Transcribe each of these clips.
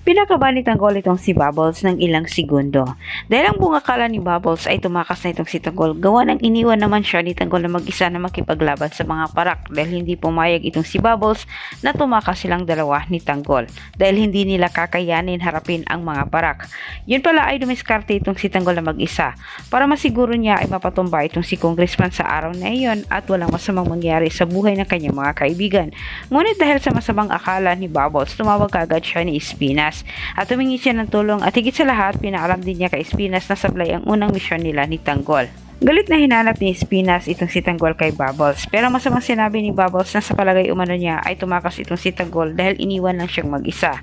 Pinakaban ni Tanggol itong si Bubbles ng ilang segundo. Dahil ang buong akala ni Bubbles ay tumakas na itong si Tanggol, gawa ng iniwan naman siya ni Tanggol na mag-isa na makipaglaban sa mga parak dahil hindi pumayag itong si Bubbles na tumakas silang dalawa ni Tanggol dahil hindi nila kakayanin harapin ang mga parak. Yun pala ay dumiskarte itong si Tanggol na mag-isa para masiguro niya ay mapatumba itong si Congressman sa araw na iyon at walang masamang mangyari sa buhay ng kanyang mga kaibigan. Ngunit dahil sa masamang akala ni Bubbles, tumawag kaagad siya ni Espinas at humingi siya ng tulong at higit sa lahat pinaalam din niya kay Espinas na sablay ang unang misyon nila ni Tanggol. Galit na hinanap ni Espinas itong si Tanggol kay Bubbles pero masamang sinabi ni Bubbles na sa palagay umano niya ay tumakas itong si Tanggol dahil iniwan lang siyang mag-isa.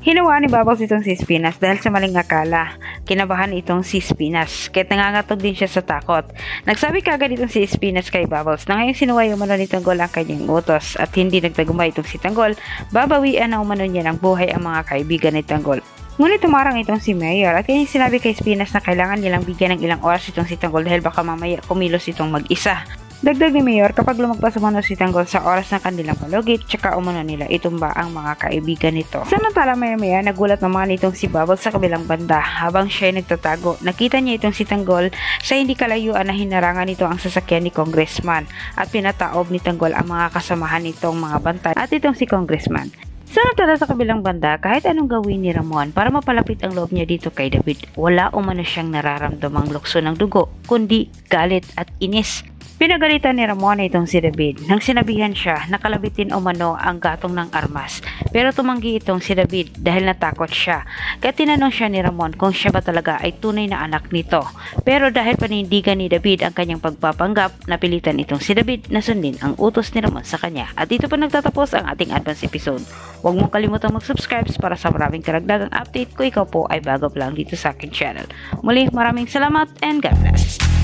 Hinawa ni Bubbles itong si Espinas dahil sa maling akala. Kinabahan itong si Espinas kahit nangangatog din siya sa takot. Nagsabi kagad itong si Espinas kay Bubbles na ngayong sinuway umano ni Tanggol ang kanyang utos at hindi nagtagumpay itong si Tanggol, babawian na umano niya ng buhay ang mga kaibigan ni Tanggol. Ngunit tumarang itong si Mayor at kanyang sinabi kay Espinas na kailangan nilang bigyan ng ilang oras itong si Tanggol dahil baka mamaya kumilos itong mag-isa. Dagdag ni Mayor, kapag lumagpas umano si Tanggol sa oras ng kanilang palugit, tsaka umano nila itumba ang mga kaibigan nito. Samantala maya-maya, nagulat naman itong si Bubbles sa kabilang banda habang siya ay nagtatago. Nakita niya itong si Tanggol sa hindi kalayuan na hinarangan nito ang sasakyan ni Congressman at pinataob ni Tanggol ang mga kasamahan nitong mga bantay at itong si Congressman. Samantala sa kabilang banda, kahit anong gawin ni Ramon para mapalapit ang loob niya dito kay David, wala umano siyang nararamdamang lukso ng dugo, kundi galit at inis. Pinagalitan ni Ramon itong si David nang sinabihan siya na kalabitin umano ang gatong ng armas pero tumanggi itong si David dahil natakot siya. Kaya tinanong siya ni Ramon kung siya ba talaga ay tunay na anak nito pero dahil panindigan ni David ang kanyang pagpapanggap, napilitan itong si David na sundin ang utos ni Ramon sa kanya. At dito pa nagtatapos ang ating advance episode. Huwag mong kalimutang mag-subscribe para sa maraming karagdagang update kung ikaw po ay bago pa lang dito sa aking channel. Muli, maraming salamat and God bless.